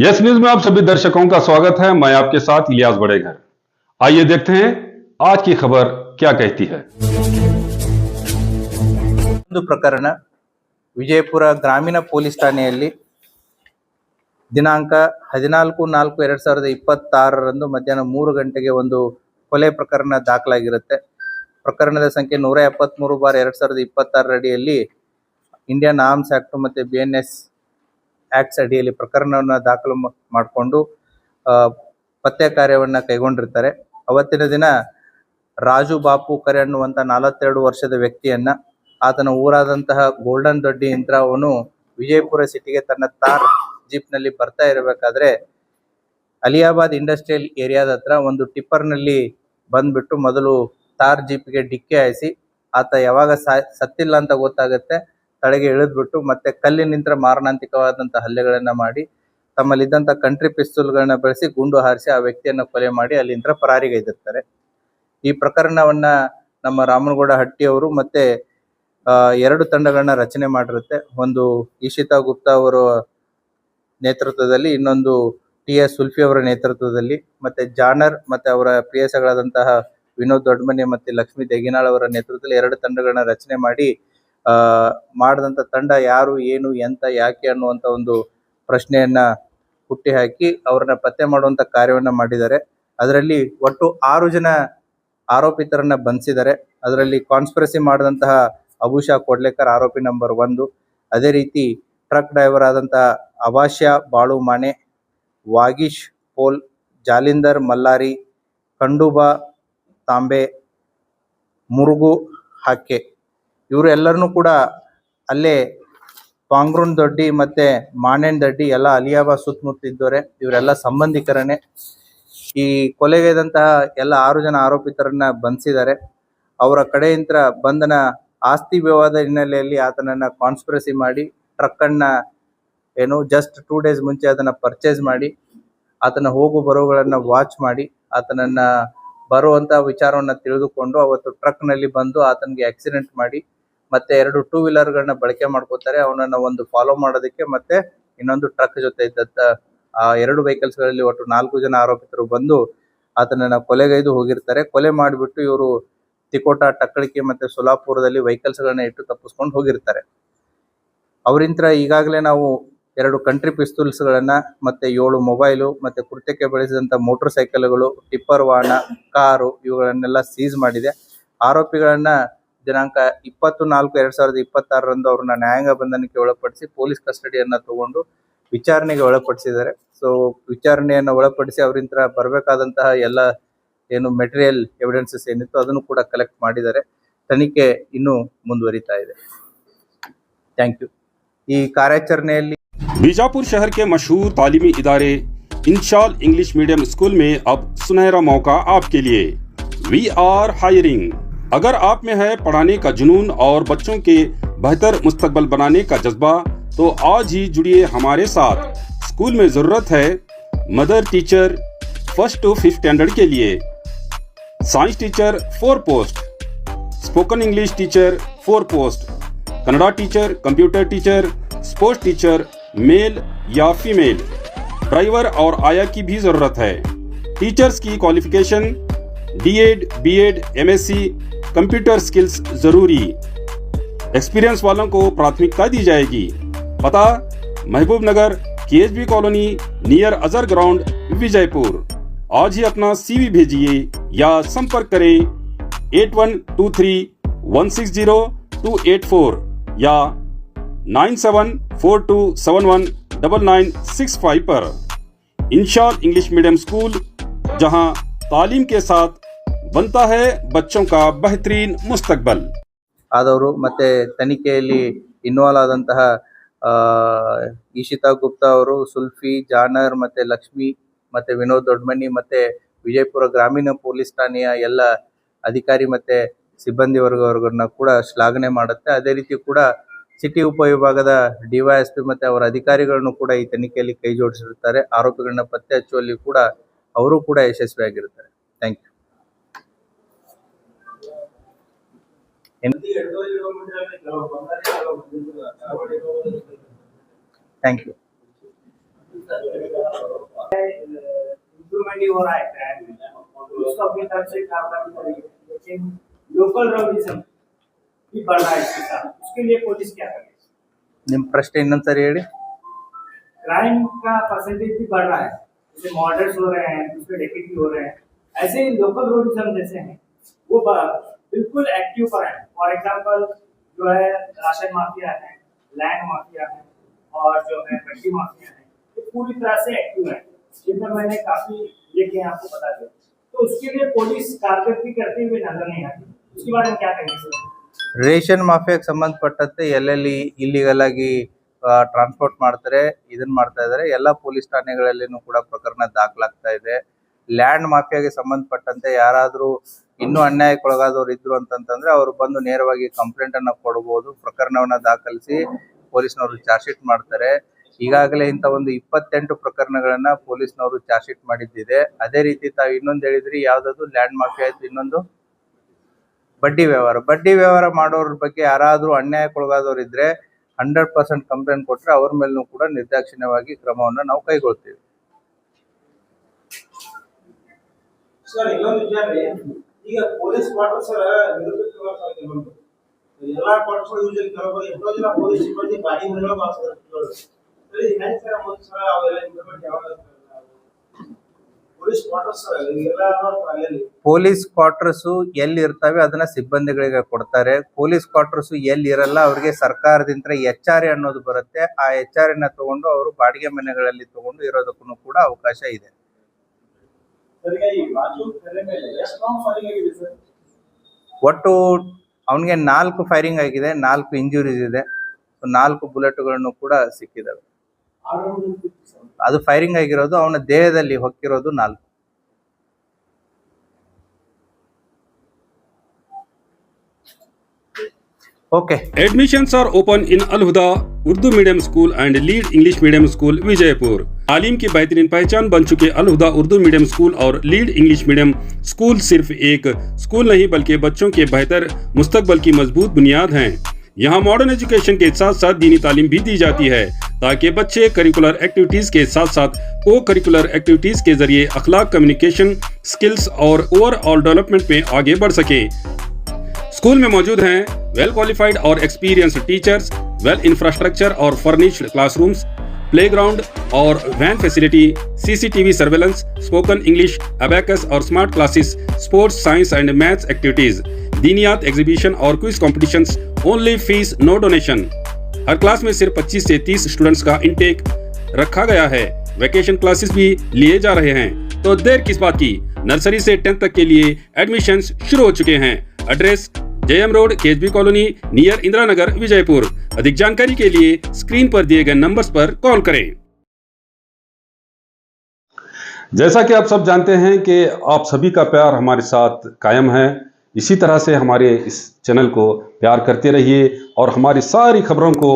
Yes news में आप सभी दर्शकों का स्वागत है। मैं आपके साथ इलियास बड़ेघर। आइए देखते हैं आज की खबर क्या कहती है। ಒಂದು ಪ್ರಕರಣ ವಿಜಯಪುರ ಗ್ರಾಮೀಣ ಪೊಲೀಸ್ ಠಾಣೆಯಲ್ಲಿ ದಿನಾಂಕ 14/4/2026 ಮಧ್ಯಾಹ್ನ 3 ಗಂಟೆಗೆ ಒಂದು ಕೊಲೆ ಪ್ರಕರಣ ದಾಖಲಾಗಿರುತ್ತೆ. ಪ್ರಕರಣದ ಸಂಖ್ಯೆ 173/2026 ಅಡಿಯಲ್ಲಿ ಇಂಡಿಯನ್ ಆರ್ಮ್ಸ್ ಆಕ್ಟ್ ಮತ್ತು BNS ಆಕ್ಟ್ಸ್ ಅಡಿಯಲ್ಲಿ ಪ್ರಕರಣವನ್ನು ದಾಖಲು ಮಾಡಿಕೊಂಡು ಪತ್ತೆ ಕಾರ್ಯವನ್ನು ಕೈಗೊಂಡಿರ್ತಾರೆ. ಅವತ್ತಿನ ದಿನ ರಾಜು ಬಾಪು ಕರೆ ಅನ್ನುವಂಥ 42 ವರ್ಷದ ವ್ಯಕ್ತಿಯನ್ನ ಆತನ ಊರಾದಂತಹ ಗೋಲ್ಡನ್ ದೊಡ್ಡಿಯಿಂದ ಅವನು ವಿಜಯಪುರ ಸಿಟಿಗೆ ತನ್ನ ತಾರ್ ಜೀಪ್ನಲ್ಲಿ ಬರ್ತಾ ಇರಬೇಕಾದ್ರೆ ಅಲಿಯಾಬಾದ್ ಇಂಡಸ್ಟ್ರಿಯಲ್ ಏರಿಯಾದ ಹತ್ರ ಒಂದು ಟಿಪ್ಪರ್ನಲ್ಲಿ ಬಂದ್ಬಿಟ್ಟು ಮೊದಲು ತಾರ್ ಜೀಪ್ಗೆ ಡಿಕ್ಕಿ ಹಾಯಿಸಿ ಆತ ಯಾವಾಗ ಸತ್ತಿಲ್ಲ ಅಂತ ಗೊತ್ತಾಗುತ್ತೆ ತಳಗೆ ಇಳಿದ್ಬಿಟ್ಟು ಮತ್ತೆ ಕಲ್ಲಿನಿಂದ ಮಾರಣಾಂತಿಕವಾದಂತಹ ಹಲ್ಲೆಗಳನ್ನ ಮಾಡಿ ತಮ್ಮಲ್ಲಿದ್ದಂಥ ಕಂಟ್ರಿ ಪಿಸ್ತೂಲ್ಗಳನ್ನ ಬಳಸಿ ಗುಂಡು ಹಾರಿಸಿ ಆ ವ್ಯಕ್ತಿಯನ್ನು ಕೊಲೆ ಮಾಡಿ ಅಲ್ಲಿಂದ ಪರಾರಿಗೈದಿರ್ತಾರೆ. ಈ ಪ್ರಕರಣವನ್ನ ನಮ್ಮ ರಾಮನಗೌಡ ಹಟ್ಟಿ ಅವರು ಮತ್ತೆ 2 ತಂಡಗಳನ್ನ ರಚನೆ ಮಾಡಿರುತ್ತೆ. ಒಂದು ಈಶಿತಾ ಗುಪ್ತಾ ಅವರ ನೇತೃತ್ವದಲ್ಲಿ, ಇನ್ನೊಂದು TS ಸುಲ್ಫಿ ಅವರ ನೇತೃತ್ವದಲ್ಲಿ, ಮತ್ತೆ ಜಾನರ್ ಮತ್ತೆ ಅವರ ಪ್ರಿಯಸಗಳಾದಂತಹ ವಿನೋದ್ ದೊಡ್ಡಮನಿ ಮತ್ತೆ ಲಕ್ಷ್ಮೀ ದೇಗಿನಾಳ್ ಅವರ ನೇತೃತ್ವದಲ್ಲಿ 2 ತಂಡಗಳನ್ನ ರಚನೆ ಮಾಡಿ ಮಾಡಿದಂಥ ತಂಡ ಯಾರು, ಏನು, ಎಂತ, ಯಾಕೆ ಅನ್ನುವಂಥ ಒಂದು ಪ್ರಶ್ನೆಯನ್ನ ಹುಟ್ಟಿ ಹಾಕಿ ಅವ್ರನ್ನ ಪತ್ತೆ ಮಾಡುವಂಥ ಕಾರ್ಯವನ್ನ ಮಾಡಿದ್ದಾರೆ. ಅದರಲ್ಲಿ ಒಟ್ಟು 6 ಜನ ಆರೋಪಿತರನ್ನ ಬಂಧಿಸಿದ್ದಾರೆ. ಅದರಲ್ಲಿ ಕಾನ್ಸ್ಪಿರಸಿ ಮಾಡಿದಂತಹ ಅಬುಷಾ ಕೊಡ್ಲೇಕರ್ ಆರೋಪಿ ನಂಬರ್ 1. ಅದೇ ರೀತಿ ಟ್ರಕ್ ಡ್ರೈವರ್ ಆದಂತಹ ಅಭಾಷ್ಯ ಬಾಳು ಮಾನೆ, ವಾಗೀಶ್ ಪೋಲ್, ಜಾಲಿಂದರ್ ಮಲ್ಲಾರಿ, ಕಂಡುಬಾ ತಾಂಬೆ, ಮುರುಗು ಹಾಕೆ ಇವರು ಎಲ್ಲರನ್ನೂ ಕೂಡ ಅಲ್ಲೇ ಪಾಂಗ್ರೂನ್ ದೊಡ್ಡಿ ಮತ್ತೆ ಮಾನೇನ್ ದೊಡ್ಡಿ ಎಲ್ಲ ಅಲಿಯಾಬಾದ್ ಸುತ್ತಮುತ್ತ ಇದ್ದವರೆ, ಇವರೆಲ್ಲ ಸಂಬಂಧಿಕರನ್ನೇ. ಈ ಕೊಲೆಗೈದಂತಹ ಎಲ್ಲ 6 ಜನ ಆರೋಪಿತರನ್ನ ಬಂಧಿಸಿದ್ದಾರೆ. ಅವರ ಕಡೆಯಿಂದ ಬಂಧನ ಆಸ್ತಿ ವಿವಾದ ಹಿನ್ನೆಲೆಯಲ್ಲಿ ಆತನನ್ನ ಕಾನ್ಸ್ಪಿರಸಿ ಮಾಡಿ ಟ್ರಕ್ ಅನ್ನ ಜಸ್ಟ್ 2 ಡೇಸ್ ಮುಂಚೆ ಅದನ್ನ ಪರ್ಚೇಸ್ ಮಾಡಿ ಆತನ ಹೋಗು ಬರೋಗಳನ್ನ ವಾಚ್ ಮಾಡಿ ಆತನನ್ನ ಬರುವಂತ ವಿಚಾರವನ್ನ ತಿಳಿದುಕೊಂಡು ಅವತ್ತು ಟ್ರಕ್ ನಲ್ಲಿ ಬಂದು ಆತನಿಗೆ ಆಕ್ಸಿಡೆಂಟ್ ಮಾಡಿ ಮತ್ತೆ 2 ಟೂ ವೀಲರ್ಗಳನ್ನ ಬಳಕೆ ಮಾಡ್ಕೋತಾರೆ. ಅವನನ್ನ ಒಂದು ಫಾಲೋ ಮಾಡೋದಕ್ಕೆ ಮತ್ತೆ ಇನ್ನೊಂದು ಟ್ರಕ್ ಜೊತೆ ಇದ್ದಂತ ಆ 2 ವೆಹಿಕಲ್ಸ್ ಗಳಲ್ಲಿ ಒಟ್ಟು 4 ಜನ ಆರೋಪಿತರು ಬಂದು ಆತನನ್ನ ಕೊಲೆಗೈದು ಹೋಗಿರ್ತಾರೆ. ಕೊಲೆ ಮಾಡಿಬಿಟ್ಟು ಇವರು ತಿಕೋಟ, ಟಕ್ಕಳಿಕೆ ಮತ್ತೆ ಸೋಲಾಪುರದಲ್ಲಿ ವೆಹಿಕಲ್ಸ್ ಗಳನ್ನ ಇಟ್ಟು ತಪ್ಪಿಸ್ಕೊಂಡು ಹೋಗಿರ್ತಾರೆ. ಅವರಿಂತ್ರ ಈಗಾಗಲೇ ನಾವು 2 ಕಂಟ್ರಿ ಪಿಸ್ತೂಲ್ಸ್ ಗಳನ್ನ ಮತ್ತೆ 7 ಮೊಬೈಲು ಮತ್ತೆ ಕೃತ್ಯಕ್ಕೆ ಬಳಸಿದಂತ ಮೋಟರ್ ಸೈಕಲ್ಗಳು, ಟಿಪ್ಪರ್ ವಾಹನ, ಕಾರು ಇವುಗಳನ್ನೆಲ್ಲ ಸೀಸ್ ಮಾಡಿದೆ. ಆರೋಪಿಗಳನ್ನ ದಿನಾಂಕ 20/4/2026 ಅವ್ರನ್ನ ನ್ಯಾಯಾಂಗ ಬಂಧನಕ್ಕೆ ಒಳಪಡಿಸಿ ಪೊಲೀಸ್ ಕಸ್ಟಡಿಯನ್ನ ತಗೊಂಡು ವಿಚಾರಣೆಗೆ ಒಳಪಡಿಸಿದ್ದಾರೆ. ಸೊ ವಿಚಾರಣೆಯನ್ನು ಒಳಪಡಿಸಿ ಅವರಿಂತ್ರ ಬರಬೇಕಾದಂತಹ ಎಲ್ಲ ಮೆಟೀರಿಯಲ್ ಎವಿಡೆನ್ಸಸ್ ಏನಿತ್ತು ಅದನ್ನು ಕೂಡ ಕಲೆಕ್ಟ್ ಮಾಡಿದ್ದಾರೆ. ತನಿಖೆ ಇನ್ನೂ ಮುಂದುವರಿತಾ ಇದೆ. Thank you. ಈ ಕಾರ್ಯಾಚರಣೆಯಲ್ಲಿ बीजापुर शहर के मशहूर तालीमी इदारे इंशाल इंग्लिश मीडियम स्कूल में अब सुनहरा मौका आपके लिए। We are hiring. अगर आप में है पढ़ाने का जुनून और बच्चों के बेहतर मुस्तकबल बनाने का जज्बा तो आज ही जुड़िए हमारे साथ। स्कूल में जरूरत है mother teacher 1st to 5th standard के लिए, science teacher 4 post, spoken English teacher 4 post, Kannada teacher, computer teacher, sports teacher mail या फीमेल, ड्राइवर और आया की भी जरूरत है। टीचर्स की qualification D.Ed, B.Ed, MSc, computer skills जरूरी। एक्सपीरियंस वालों को प्राथमिकता दी जाएगी। पता महबूब नगर, KSB colony, near Azhar ground, Vijaypur. आज ही अपना CV भेजिए या संपर्क करें 8123160284 या 9742719965 पर। इंशाल इंग्लिश मीडियम स्कूल, जहां तालीम के साथ बनता है बच्चों का बेहतरीन मुस्तकबल। ಆದವರು ಮತ್ತೆ ತನಿಖೆಯಲ್ಲಿ ಇನ್ವಾಲ್ವ್ ಆದಂತಹ ಈಶಿತಾ ಗುಪ್ತಾ ಅವರು, ಸುಲ್ಫಿ, ಜಾನರ್ ಮತ್ತೆ ಲಕ್ಷ್ಮಿ ಮತ್ತೆ ವಿನೋದ್ ದೊಡ್ಡಮನಿ ಮತ್ತೆ ವಿಜಯಪುರ ಗ್ರಾಮೀಣ ಪೊಲೀಸ್ ಠಾಣೆಯ ಎಲ್ಲ ಅಧಿಕಾರಿ ಮತ್ತೆ ಸಿಬ್ಬಂದಿ ವರ್ಗವರ್ಗನ್ನ ಕೂಡ ಶ್ಲಾಘನೆ ಮಾಡುತ್ತೆ. ಅದೇ ರೀತಿ ಕೂಡ ಸಿಟಿ ಉಪವಿಭಾಗದ DYSP ಮತ್ತೆ ಅವರ ಅಧಿಕಾರಿಗಳನ್ನು ಕೂಡ ಈ ತನಿಖೆಯಲ್ಲಿ ಕೈ ಜೋಡಿಸಿರುತ್ತಾರೆ. ಆರೋಪಿಗಳನ್ನ ಪತ್ತೆ ಹಚ್ಚುವಲ್ಲಿ ಕೂಡ ಅವರು ಕೂಡ ಯಶಸ್ವಿಯಾಗಿರುತ್ತಾರೆ. Thank you. Thank you. Improvement ही हो रहा है क्राइम में, उसको अपनी तरफ से कार्रवाई करेगी, लेकिन लोकल राउडिज्म भी बढ़ रहा है इसके साथ, उसके लिए पुलिस क्या करे? ನಿಮ್ಮ ಪ್ರಶ್ನೆ ಇನ್ನೊಂದ್ಸರಿ ಹೇಳಿ. क्राइम का परसेंटेज भी बढ़ रहा है, जैसे मर्डर्स हो रहे हैं, दूसरे डकैती हो रहे हैं, ऐसे ही लोकल राउडिज्म जैसे हैं वो बिल्कुल एक्टिव पर है. फॉर एग्जांपल जो है राशन माफिया है, लैंड माफिया है और जो है बट्टी माफिया है, ये पूरी तरह से एक्टिव है. जिन पर मैंने काफी लेके आपको बता दिया, तो उसके लिए पुलिस कारकर्दगी करते हुए नजर नहीं आती. उसके बारे में क्या कहेंगे सर? ರೇಷನ್ ಮಾಫಿಯಾಗೆ ಸಂಬಂಧಪಟ್ಟಂತೆ ಎಲ್ಲೆಲ್ಲಿ ಇಲ್ಲಿಗಲ್ ಆಗಿ ಟ್ರಾನ್ಸ್ಪೋರ್ಟ್ ಮಾಡ್ತಾರೆ, ಇದನ್ನ ಮಾಡ್ತಾ ಇದ್ದಾರೆ, ಎಲ್ಲ ಪೊಲೀಸ್ ಠಾಣೆಗಳಲ್ಲಿನೂ ಕೂಡ ಪ್ರಕರಣ ದಾಖಲಾಗ್ತಾ ಇದೆ. ಲ್ಯಾಂಡ್ ಮಾಫಿಯಾಗೆ ಸಂಬಂಧಪಟ್ಟಂತೆ ಯಾರಾದರೂ ಇನ್ನೂ ಅನ್ಯಾಯಕ್ಕೊಳಗಾದವ್ರು ಇದ್ರು ಅಂತಂದ್ರೆ ಅವರು ಬಂದು ನೇರವಾಗಿ ಕಂಪ್ಲೇಂಟ್ ಅನ್ನ ಕೊಡಬಹುದು. ಪ್ರಕರಣವನ್ನ ದಾಖಲಿಸಿ ಪೊಲೀಸ್ನವರು ಚಾರ್ಜ್ ಶೀಟ್ ಮಾಡ್ತಾರೆ. ಈಗಾಗಲೇ ಇಂಥ ಒಂದು 28 ಪ್ರಕರಣಗಳನ್ನ ಪೊಲೀಸ್ನವರು ಚಾರ್ಜ್ ಶೀಟ್ ಮಾಡಿದ್ದಿದೆ. ಅದೇ ರೀತಿ ತಾವು ಇನ್ನೊಂದು ಹೇಳಿದ್ರಿ, ಯಾವ್ದದು ಲ್ಯಾಂಡ್ ಮಾಫಿಯಾ ಆಯ್ತು, ಇನ್ನೊಂದು ಬಡ್ಡಿ ವ್ಯವಹಾರ ಮಾಡೋರ ಬಗ್ಗೆ ಯಾರಾದರೂ ಅನ್ಯಾಯಕ್ಕೊಳಗಾದವ್ರು ಇದ್ರೆ 100% ಕಂಪ್ಲೇಂಟ್ ಕೊಟ್ರೆ ಅವ್ರ ಮೇಲೂ ಕೂಡ ನಿರ್ದಾಕ್ಷಿಣ್ಯವಾಗಿ ಕ್ರಮವನ್ನು ನಾವು ಕೈಗೊಳ್ತೀವಿ. ಸರ್ ಇನ್ನೊಂದು ವಿಚಾರ, ಈಗ ಪೊಲೀಸ್ ಕ್ವಾರ್ಟರ್ ಸರ್ ಎಲ್ಲಾ ಕ್ವಾರ್ಟರ್ಸ್ ಯೂಶಲಿ ಕೆಲವರು ಎಷ್ಟೋ ಜನ ಪೊಲೀಸ್ ಸಿಬ್ಬಂದಿ ಬಾಡಿ ಮನೆಗಳ ಮಾಡ್ತಾರೆ. ಸರಿ ಹೆಂಗ್ ಸರ್ ಮುಂದೆ ಸರ್ ಅವೆಲ್ಲ ಇಂಪ್ಲಿಮೆಂಟ್ ಯಾವಾಗ ಪೊಲೀಸ್ ಕ್ವಾರ್ಟರ್ಸ್ ಎಲ್ಲ ಅಲ್ಲಿ ಪೊಲೀಸ್ ಕ್ವಾರ್ಟರ್ಸ್ ಎಲ್ಲಿ ಇರ್ತವೆ ಅದನ್ನ ಸಿಬ್ಬಂದಿಗಳಿಗೆ ಕೊಡ್ತಾರೆ. ಪೊಲೀಸ್ ಕ್ವಾರ್ಟರ್ಸ್ ಎಲ್ಲಿ ಇರಲ್ಲ ಅವ್ರಿಗೆ ಸರ್ಕಾರದಿಂದ HR ಅನ್ನೋದು ಬರುತ್ತೆ. ಆ HR ಅನ್ನ ತಗೊಂಡು ಅವರು ಬಾಡಿಗೆ ಮನೆಗಳಲ್ಲಿ ತಗೊಂಡು ಇರೋದಕ್ಕೂ ಕೂಡ ಅವಕಾಶ ಇದೆ. ಒಟ್ಟು ಅವನಿಗೆ 4 ಫೈರಿಂಗ್ ಆಗಿದೆ, 4 ಇಂಜುರೀಸ್ ಇದೆ, 4 ಬುಲೆಟ್ಗಳನ್ನು ಕೂಡ ಸಿಕ್ಕಿದಾವೆ. ಅದು ಫೈರಿಂಗ್ ಆಗಿರೋದು, ಅವನ ದೇಹದಲ್ಲಿ ಹೊಕ್ಕಿರೋದು 4. Okay. Admissions are open in Al-Huda Urdu medium school and lead English medium school Vijaypur. तालीम की बेहतरीन पहचान बन चुके अल-हुदा उर्दू मीडियम स्कूल और लीड इंग्लिश मीडियम स्कूल सिर्फ एक स्कूल नहीं बल्कि बच्चों के बेहतर मुस्तकबल की मजबूत बुनियाद हैं. यहाँ मॉडर्न एजुकेशन के साथ साथ दीनी तालीम भी दी जाती है ताकि बच्चे करिकुलर एक्टिविटीज के साथ साथ को करिकुलर एक्टिविटीज के जरिए अखलाक, कम्युनिकेशन स्किल्स और ओवरऑल डेवलपमेंट में आगे बढ़ सके. स्कूल में मौजूद हैं वेल क्वालिफाइड और एक्सपीरियंस्ड टीचर्स, वेल इंफ्रास्ट्रक्चर और फर्निश्ड क्लासरूम्स, प्लेग्राउंड और van facility, CCTV surveillance, spoken English, abacus और smart classes, sports, science and maths activities, दीनियात एग्जीबिशन और quiz competitions. Only fees no donation. हर क्लास में सिर्फ 25 से 30 स्टूडेंट्स का इंटेक रखा गया है. वैकेशन क्लासेस भी लिए जा रहे हैं, तो देर किस बात की. नर्सरी से 10th तक के लिए एडमिशन्स शुरू हो चुके हैं. Address JM road, KSB colony, near Indira Nagar, Vijayapur. अधिक जानकारी के लिए स्क्रीन पर दिए गए नंबर्स पर कॉल करें. जैसा कि आप सब जानते हैं कि आप सभी का प्यार हमारे साथ कायम है. इसी तरह से हमारे इस चैनल को प्यार करते रहिए और हमारी सारी खबरों को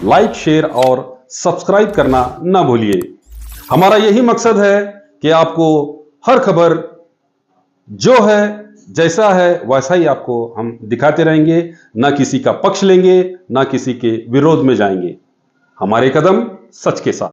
लाइक, शेयर और सब्सक्राइब करना ना भूलिए. हमारा यही मकसद है कि आपको हर खबर जो है जैसा है वैसा ही आपको हम दिखाते रहेंगे. ना किसी का पक्ष लेंगे, ना किसी के विरोध में जाएंगे. हमारे कदम सच के साथ.